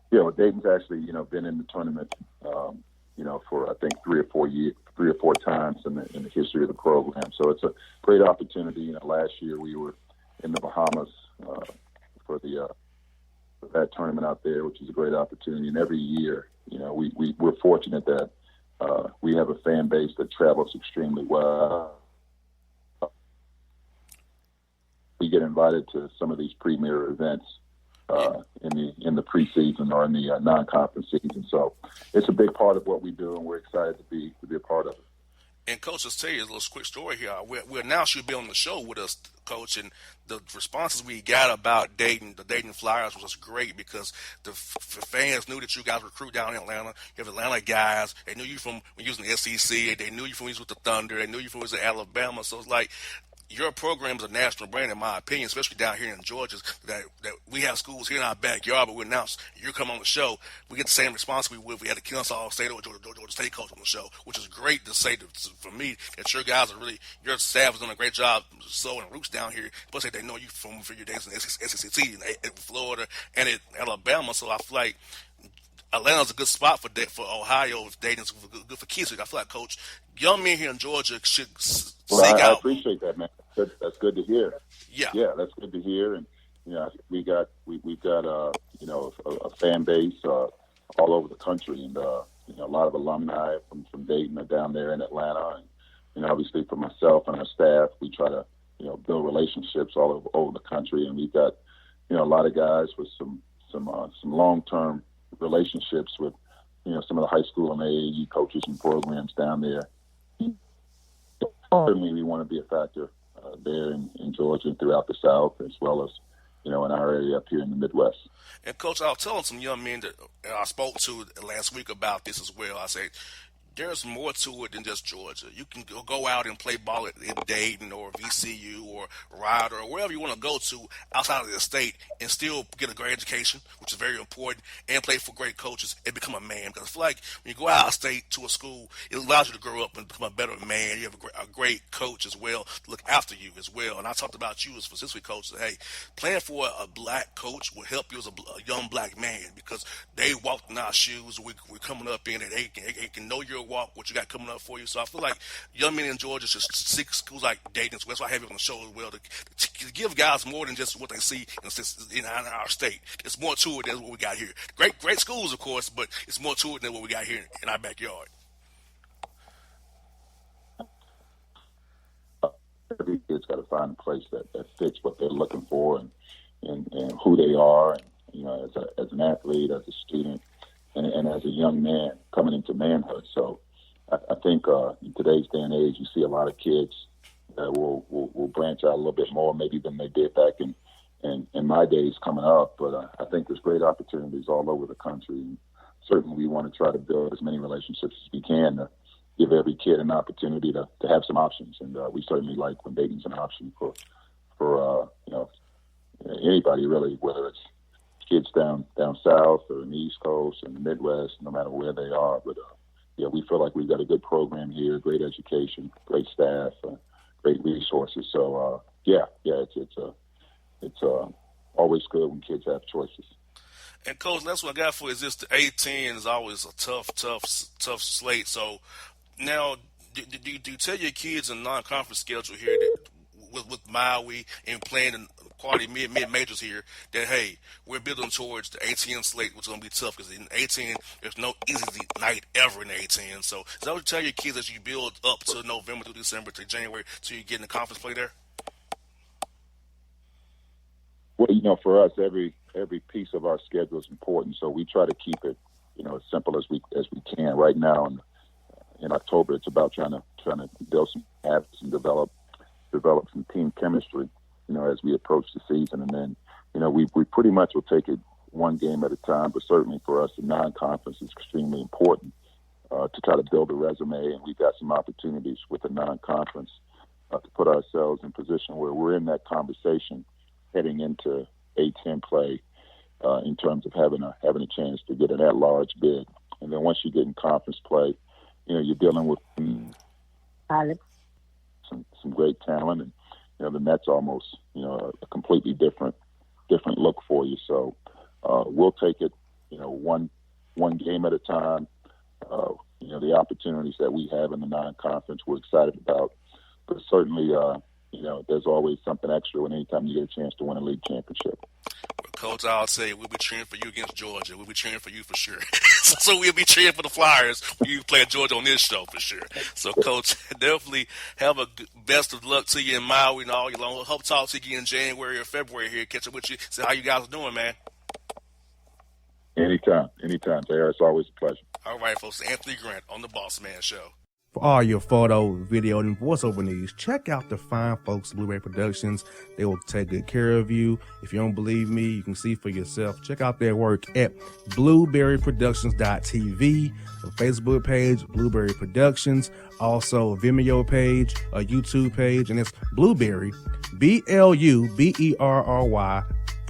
Yeah, well, Dayton's actually, been in the tournament, for I think 3 or 4 times in the history of the program. So it's a great opportunity. Last year we were in the Bahamas for that tournament out there, which is a great opportunity. And every year, we're fortunate that we have a fan base that travels extremely well. We get invited to some of these premier events in the preseason or in the non-conference season. So it's a big part of what we do, and we're excited to be a part of it. And, Coach, let's tell you a little quick story here. We announced you'd be on the show with us, Coach, and the responses we got about Dayton, the Dayton Flyers, was just great because the fans knew that you guys recruit down in Atlanta. You have Atlanta guys. They knew you from when you was in the SEC. They knew you from when you was with the Thunder. They knew you from when you was in Alabama. So it's like your program is a national brand, in my opinion, especially down here in Georgia. That we have schools here in our backyard, but we announce you come on the show, we get the same response we would if we had a Kennesaw State or Georgia State coach on the show, which is great to say for me that your guys are really, your staff is doing a great job sowing roots down here. Plus, they know you from for your days in the SEC in Florida and in Alabama, so I feel like Atlanta's a good spot for Ohio if Dayton's good for kids. I feel like, Coach, young men here in Georgia should seek I out. appreciate that, man. That's good to hear. Yeah, that's good to hear. And we've got a fan base all over the country, and a lot of alumni from Dayton are down there in Atlanta. And obviously for myself and our staff, we try to build relationships all over the country, and we've got a lot of guys with some long-term relationships with some of the high school and AAU coaches and programs down there. Certainly, we want to be a factor there in Georgia and throughout the South, as well as in our area up here in the Midwest. And Coach, I was telling some young men that I spoke to last week about this as well. I said, there's more to it than just Georgia. You can go out and play ball at Dayton or VCU or Rider or wherever you want to go to outside of the state and still get a great education, which is very important, and play for great coaches and become a man. Because I feel like when you go out of state to a school, it allows you to grow up and become a better man. You have a great coach as well to look after you as well. And I talked about you as specifically coach. That, hey, playing for a black coach will help you as a young black man because they walked in our shoes. We're coming up in it. They can know your walk, what you got coming up for you. So I feel like young men in Georgia should seek schools like Dayton. So that's why I have it on the show as well to give guys more than just what they see in our state. It's more to it than what we got here. Great schools, of course, but it's more to it than what we got here in our backyard. Every kid's got to find a place that fits what they're looking for and who they are, and as an athlete, as a student, and as a young man coming into manhood. So I think in today's day and age, you see a lot of kids that will branch out a little bit more maybe than they did back in my days coming up. But I think there's great opportunities all over the country. And certainly we want to try to build as many relationships as we can to give every kid an opportunity to have some options. And we certainly like when Dayton's an option for anybody really, whether it's kids down south or in the East Coast and the Midwest, no matter where they are. But we feel like we've got a good program here, great education, great staff, great resources. So it's always good when kids have choices. And Coach, that's what I got for you. Is this the A-10 is always a tough slate. So now, do you tell your kids in non-conference schedule here that with Maui and playing in quality mid-majors here that, hey, we're building towards the A-10 slate, which is going to be tough because in A-10, there's no easy night ever in the A-10. So is that what you tell your kids as you build up to November to December to January till you get in the conference play there? Well, for us, every piece of our schedule is important, so we try to keep it, as simple as we can. Right now, in October, it's about trying to build some habits and develop some team chemistry, as we approach the season. And then, we pretty much will take it one game at a time. But certainly for us, the non-conference is extremely important to try to build a resume, and we've got some opportunities with the non-conference to put ourselves in position where we're in that conversation heading into A-10 play in terms of having a chance to get an at-large bid. And then once you get in conference play, you're dealing with some great talent, and then that's almost a completely different look for you. So we'll take it one game at a time. The opportunities that we have in the non-conference we're excited about, but certainly there's always something extra when anytime you get a chance to win a league championship. Coach, I'll say we'll be cheering for you against Georgia. We'll be cheering for you for sure. So we'll be cheering for the Flyers when you play Georgia on this show for sure. So, Coach, definitely have a best of luck to you in Maui and all your long. Hope to talk to you in January or February here. Catch up with you. See how you guys are doing, man. Anytime, JR. It's always a pleasure. All right, folks. Anthony Grant on the Bossman Show. For all your photo, video, and voiceover needs, check out the fine folks at Blueberry Productions. They will take good care of you. If you don't believe me, you can see for yourself. Check out their work at blueberryproductions.tv, the Facebook page, Blueberry Productions, also a Vimeo page, a YouTube page, and it's Blueberry, BLUBERRY,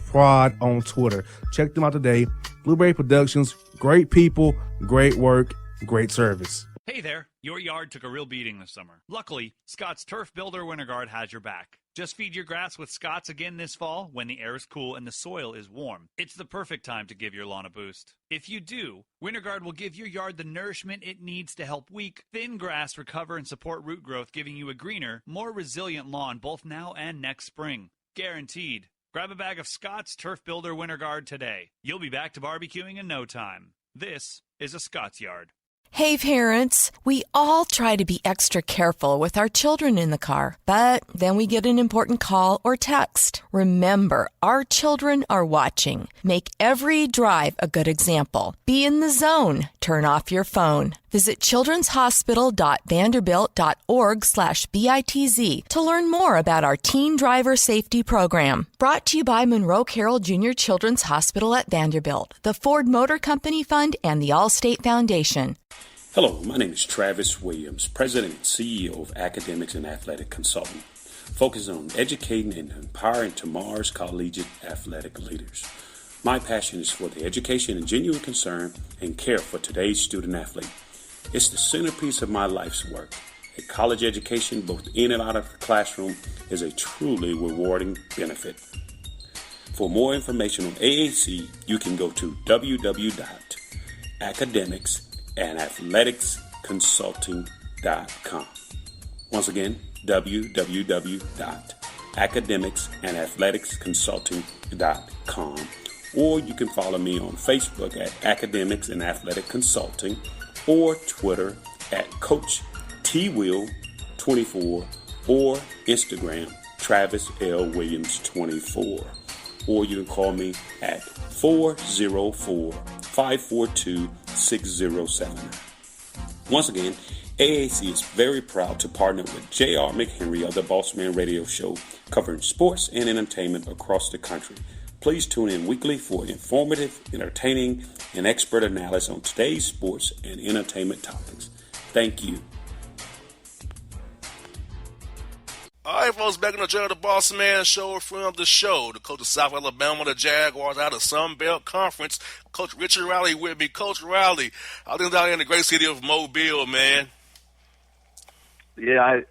Prod on Twitter. Check them out today. Blueberry Productions, great people, great work, great service. Hey there, your yard took a real beating this summer. Luckily, Scott's Turf Builder Winter Guard has your back. Just feed your grass with Scott's again this fall when the air is cool and the soil is warm. It's the perfect time to give your lawn a boost. If you do, Winter Guard will give your yard the nourishment it needs to help weak, thin grass recover and support root growth, giving you a greener, more resilient lawn both now and next spring. Guaranteed. Grab a bag of Scott's Turf Builder Winter Guard today. You'll be back to barbecuing in no time. This is a Scott's Yard. Hey parents, we all try to be extra careful with our children in the car, but then we get an important call or text. Remember, our children are watching. Make every drive a good example. Be in the zone. Turn off your phone. Visit childrenshospital.vanderbilt.org/BITZ to learn more about our teen driver safety program. Brought to you by Monroe Carroll Jr. Children's Hospital at Vanderbilt, the Ford Motor Company Fund, and the Allstate Foundation. Hello, my name is Travis Williams, President and CEO of Academics and Athletic Consulting, focusing on educating and empowering tomorrow's collegiate athletic leaders. My passion is for the education and genuine concern and care for today's student athlete. It's the centerpiece of my life's work. A college education, both in and out of the classroom, is a truly rewarding benefit. For more information on AAC, you can go to www.academicsandathleticsconsulting.com. Once again, www.academicsandathleticsconsulting.com. Or you can follow me on Facebook at Academics and Athletic Consulting, or Twitter at Coach TWill24, or Instagram Travis L. Williams 24. Or you can call me at 404-542-6079. Once again, AAC is very proud to partner with J.R. McHenry of the Bossman Radio Show, covering sports and entertainment across the country. Please tune in weekly for informative, entertaining, and expert analysis on today's sports and entertainment topics. Thank you. All right, folks, back in the Journal of the Bossman show from the show. The coach of South Alabama, the Jaguars, out of Sun Belt Conference, Coach Richard Riley with me. Coach Riley, I think down here in the great city of Mobile, man. Yeah,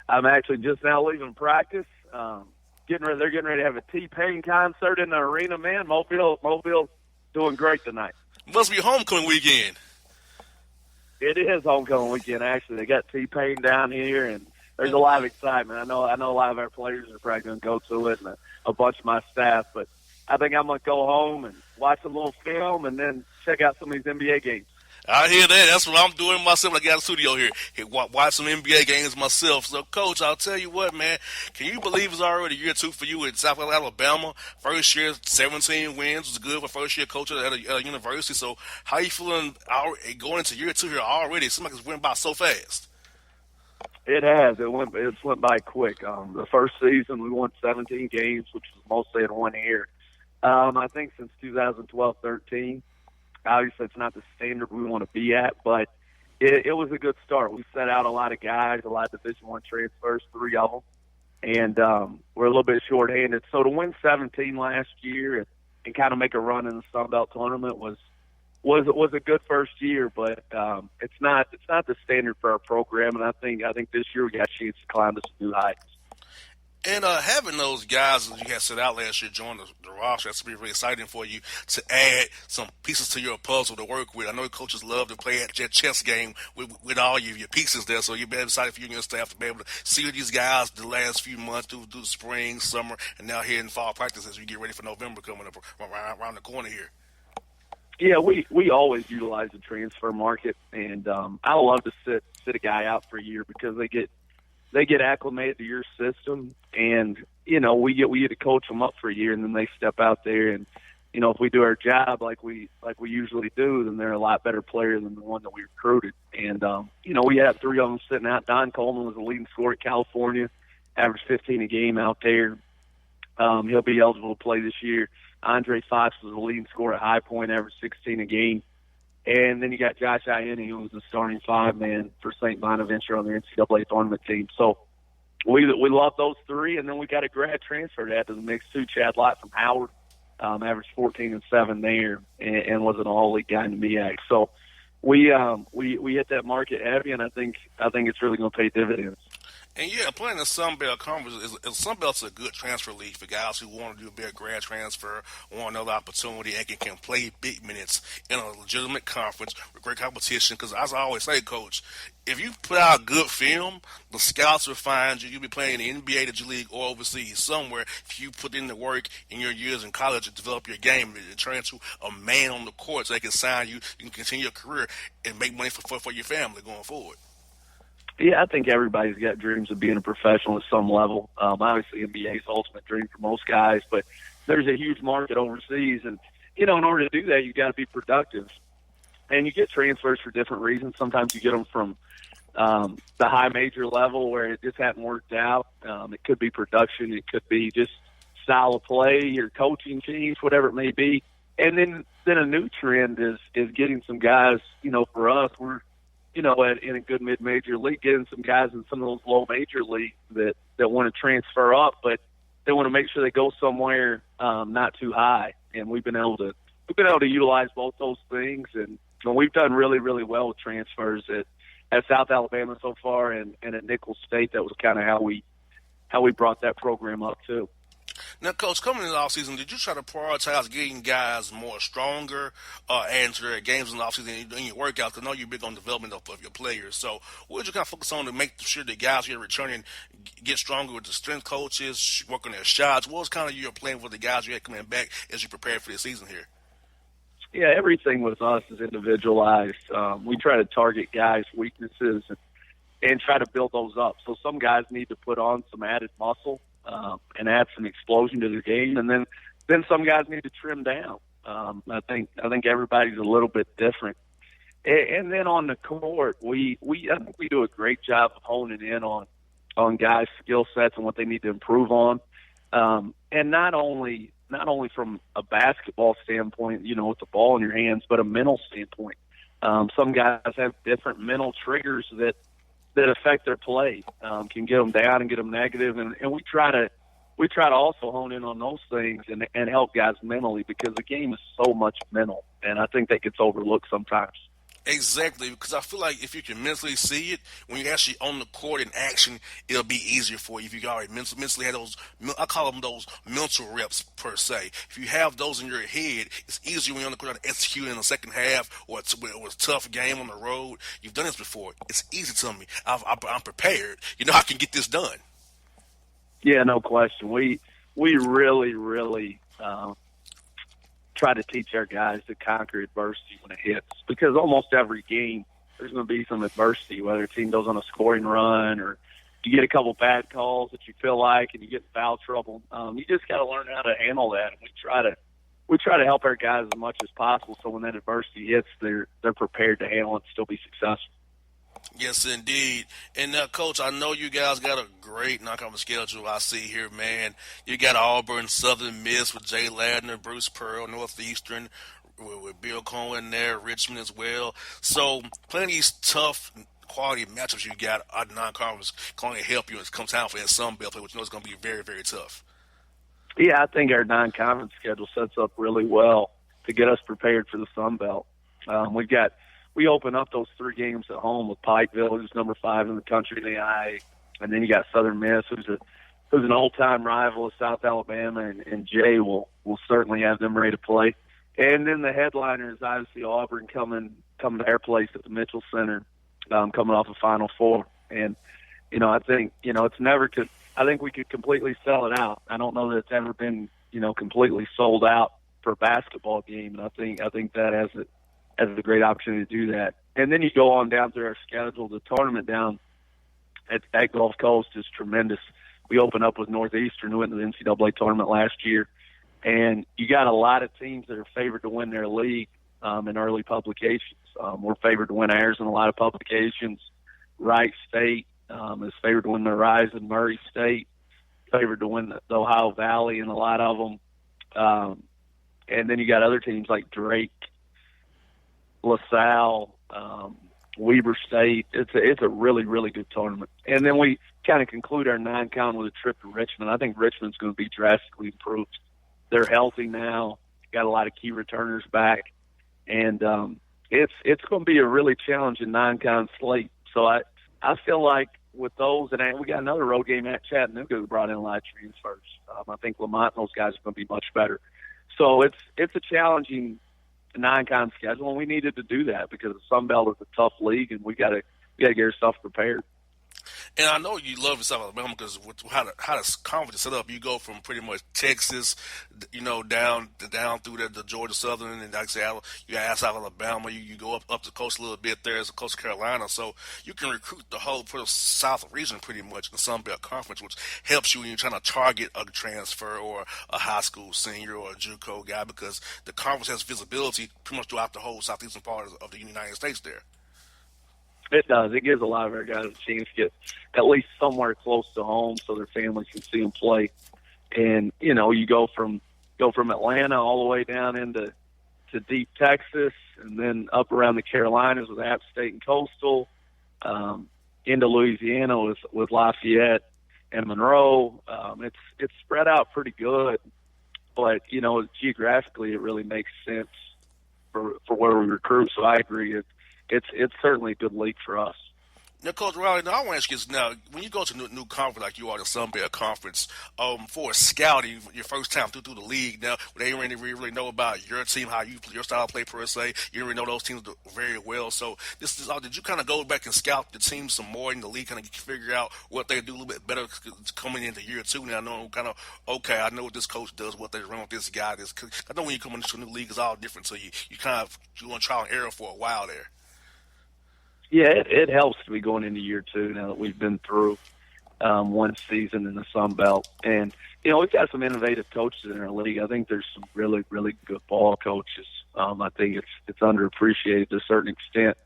I'm actually just now leaving practice. They're getting ready to have a T-Pain concert in the arena, man. Mobile's doing great tonight. Must be homecoming weekend. It is homecoming weekend, actually. They got T-Pain down here, and there's a lot of excitement. I know a lot of our players are probably going to go to it, and a bunch of my staff. But I think I'm going to go home and watch a little film and then check out some of these NBA games. I hear that. That's what I'm doing myself when I get out of the studio here. Watch some NBA games myself. So, Coach, I'll tell you what, man. Can you believe it's already year 2 for you in South Alabama? First year, 17 wins was good for first year coach at a university. So, how you feeling going into year 2 here already? It seems like it's went by so fast. It has. It's went by quick. The first season, we won 17 games, which was mostly in 1 year. I think since 2012-13. Obviously, it's not the standard we want to be at, but it was a good start. We set out a lot of guys, a lot of Division I transfers, 3 of them, and we're a little bit shorthanded. So to win 17 last year and kind of make a run in the Sun Belt tournament was a good first year, but it's not the standard for our program, and I think this year we got a chance to climb to some new heights. And having those guys that you had set out last year join the roster, that's going to be really exciting for you to add some pieces to your puzzle to work with. I know coaches love to play at your chess game with all your pieces there, so you've been excited for you and your staff to be able to see these guys the last few months through the spring, summer, and now here in fall practice as we get ready for November coming up around the corner here. Yeah, we always utilize the transfer market, and I love to sit a guy out for a year because they get acclimated to your system, and we get to coach them up for a year, and then they step out there and if we do our job like we usually do, then they're a lot better player than the one that we recruited. And we had 3 of them sitting out. Don Coleman was the leading scorer at California, averaged 15 a game out there. He'll be eligible to play this year. Andre Fox was the leading scorer at High Point, averaged 16 a game. And then you got Josh Ianni, who was the starting 5-man for St. Bonaventure on the NCAA tournament team. So we love those 3, and then we got a grad transfer to add to the mix too. Chad Lott from Howard, averaged 14 and 7 there, and was an all-league guy in the MEAC. So we hit that market heavy, and I think it's really going to pay dividends. And yeah, playing the Sun Belt Conference, Sun Belt's a good transfer league for guys who want to do a big grad transfer, want another opportunity, and can play big minutes in a legitimate conference with great competition. Because as I always say, Coach, if you put out good film, the scouts will find you. You'll be playing in the NBA, the G League, or overseas somewhere. If you put in the work in your years in college to develop your game and turn into a man on the court, so they can sign you, you can continue your career and make money for your family going forward. Yeah, I think everybody's got dreams of being a professional at some level. Obviously, NBA's ultimate dream for most guys, but there's a huge market overseas. And, in order to do that, you've got to be productive. And you get transfers for different reasons. Sometimes you get them from the high major level where it just hadn't worked out. It could be production. It could be just style of play, your coaching change, whatever it may be. And then a new trend is getting some guys, for us, we're, in a good mid-major league, getting some guys in some of those low major leagues that want to transfer up, but they want to make sure they go somewhere not too high. And we've been able to utilize both those things, and we've done really, really well with transfers at South Alabama so far, and at Nicholls State. That was kind of how we brought that program up too. Now, Coach, coming into the offseason, did you try to prioritize getting guys more stronger and to their games in the offseason in your workouts? I know you're big on development of your players. So what did you kind of focus on to make sure the guys you're returning get stronger with the strength coaches, work on their shots? What was kind of your plan for the guys you had coming back as you prepared for the season here? Yeah, everything with us is individualized. We try to target guys' weaknesses and try to build those up. So some guys need to put on some added muscle and add some explosion to their game, and then some guys need to trim down. I think everybody's a little bit different. And then on the court, I think we do a great job of honing in on guys' skill sets and what they need to improve on, and not only from a basketball standpoint, with the ball in your hands, but a mental standpoint. Some guys have different mental triggers that affect their play, can get them down and get them negative, and we try to also hone in on those things and help guys mentally, because the game is so much mental, and I think that gets overlooked sometimes. Exactly, because I feel like if you can mentally see it, when you're actually on the court in action, it'll be easier for you if you already mentally have those, I call them those mental reps per se. If you have those in your head, it's easier when you're on the court to execute in the second half or a tough game on the road. You've done this before. It's easy to me. I'm prepared. I can get this done. Yeah, no question. We really, really try to teach our guys to conquer adversity when it hits, because almost every game there's going to be some adversity, whether a team goes on a scoring run or you get a couple bad calls that you feel like and you get in foul trouble. You just got to learn how to handle that, and we try to help our guys as much as possible, so when that adversity hits, they're prepared to handle it and still be successful. Yes, indeed. And, Coach, I know you guys got a great non-conference schedule I see here, man. You got Auburn, Southern Miss with Jay Ladner, Bruce Pearl, Northeastern with Bill Cohen there, Richmond as well. So playing these tough quality matchups you got at non-conference can only help you when it comes time for that Sun Belt play, which is going to be very, very tough. Yeah, I think our non-conference schedule sets up really well to get us prepared for the Sun Belt. We open up those 3 games at home with Pikeville, who's number 5 in the country in the IA, and then you got Southern Miss, who's an old-time rival of South Alabama, and Jay will certainly have them ready to play. And then the headliner is obviously Auburn coming to their place at the Mitchell Center, coming off a Final Four. And I think it's never could. I think we could completely sell it out. I don't know that it's ever been completely sold out for a basketball game, and I think that has a great opportunity to do that. And then you go on down through our schedule. The tournament down at Gulf Coast is tremendous. We open up with Northeastern, who went to the NCAA tournament last year. And you got a lot of teams that are favored to win their league in early publications. We're favored to win ours in a lot of publications. Wright State is favored to win the Horizon. Murray State favored to win the Ohio Valley in a lot of them. And then you got other teams like Drake, LaSalle, Weber State. It's a really, really good tournament. And then we kind of conclude our non-con with a trip to Richmond. I think Richmond's going to be drastically improved. They're healthy now, got a lot of key returners back, and it's going to be a really challenging non-con slate. So I feel like with those, and we got another road game at Chattanooga who brought in a lot of transfers. I think Lamont and those guys are going to be much better. So it's a challenging non-con schedule, and we needed to do that because the Sun Belt is a tough league, and we got to get ourselves prepared. And I know you love South Alabama because how the conference is set up, you go from pretty much Texas, down through the Georgia Southern, and like I say, you got South Alabama. You go up the coast a little bit there, as the coast of Carolina, so you can recruit the whole South region pretty much in the Sun Belt Conference, which helps you when you're trying to target a transfer or a high school senior or a JUCO guy because the conference has visibility pretty much throughout the whole southeastern part of the United States there. It does. It gives a lot of our guys a chance to get at least somewhere close to home so their families can see them play. And, you go from Atlanta all the way down into deep Texas and then up around the Carolinas with App State and Coastal, into Louisiana with Lafayette and Monroe. It's spread out pretty good, but, geographically it really makes sense for where we recruit. So I agree. It's certainly a good league for us. Now, Coach Riley, I want to ask you this now. When you go to a new conference like you are, the Sun Belt Conference, for a scouting, your first time through the league, now, they didn't really know about your team, how your style of play per se. You didn't really know those teams very well. So did you kind of go back and scout the team some more in the league, kind of figure out what they do a little bit better coming into year two? Now, I know kind of, okay, I know what this coach does, what they run with this guy. I know when you come into a new league, it's all different. So you want to trial and error for a while there. Yeah, it helps to be going into year two now that we've been through one season in the Sun Belt. And, we've got some innovative coaches in our league. I think there's some really, really good ball coaches. I think it's underappreciated to a certain extent.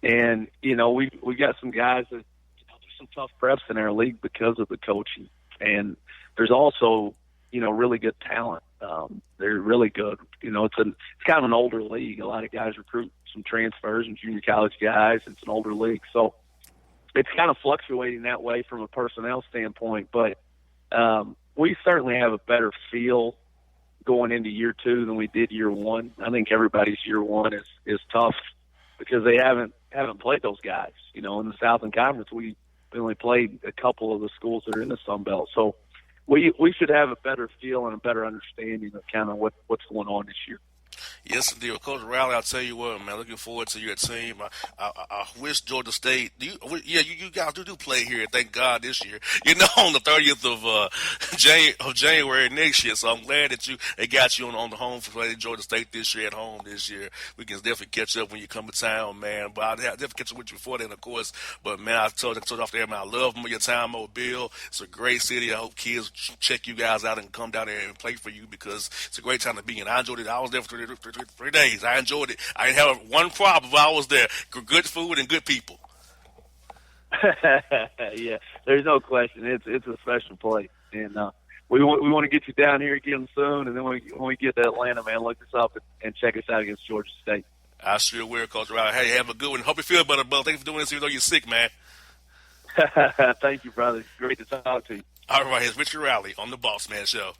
And, we've got some guys that do some tough preps in our league because of the coaching. And there's also, really good talent. They're really good. It's kind of an older league. A lot of guys recruit some transfers and junior college guys. It's an older league. So it's kind of fluctuating that way from a personnel standpoint. But we certainly have a better feel going into year two than we did year one. I think everybody's year one is tough because they haven't played those guys. In the Southern Conference, we only played a couple of the schools that are in the Sun Belt. So we should have a better feel and a better understanding of kind of what's going on this year. Yes, indeed. Coach Riley, I'll tell you what, man, looking forward to your team. I wish Georgia State, you guys do play here, thank God, this year, on the 30th of January next year. So I'm glad that they got you on the home for playing Georgia State this year at home this year. We can definitely catch up when you come to town, man. But I'll definitely catch up with you before then, of course. But, man, I told you off there, man, I love your time, Mobile. It's a great city. I hope kids check you guys out and come down there and play for you because it's a great time to be in. I enjoyed it. I was there for 3 days. I enjoyed it. I didn't have one problem while I was there. Good food and good people. Yeah, there's no question. It's a special place, and we want to get you down here again soon. And then when we get to Atlanta, man, look us up and check us out against Georgia State. I sure will, Coach Riley. Hey, have a good one. Hope you feel better, brother. Thank you for doing this even though you're sick, man. Thank you, brother. Great to talk to you. All right, here's Richard Riley on the Bossman Show.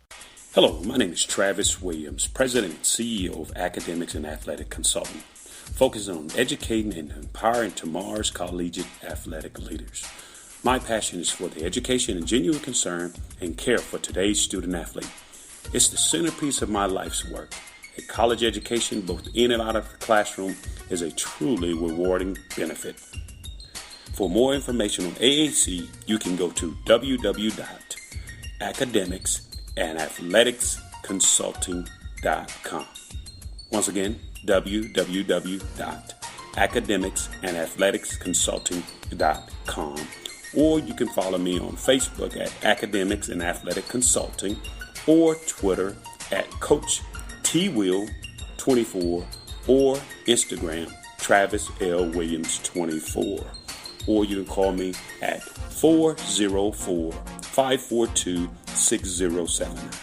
Hello, my name is Travis Williams, President and CEO of Academics and Athletic Consulting, focusing on educating and empowering tomorrow's collegiate athletic leaders. My passion is for the education and genuine concern and care for today's student athlete. It's the centerpiece of my life's work. A college education, both in and out of the classroom, is a truly rewarding benefit. For more information on AAC, you can go to www.academicsandathleticsconsulting.com. Once again, www.academicsandathleticsconsulting.com. Or you can follow me on Facebook at Academics and Athletic Consulting or Twitter at Coach T Will 24 or Instagram Travis L. Williams 24. Or you can call me at 404-542-6079.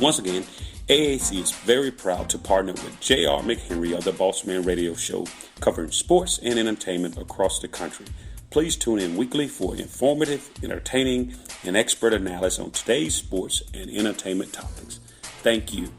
Once again, AAC is very proud to partner with J.R. McHenry of the Bossman Radio Show, covering sports and entertainment across the country. Please tune in weekly for informative, entertaining, and expert analysis on today's sports and entertainment topics. Thank you.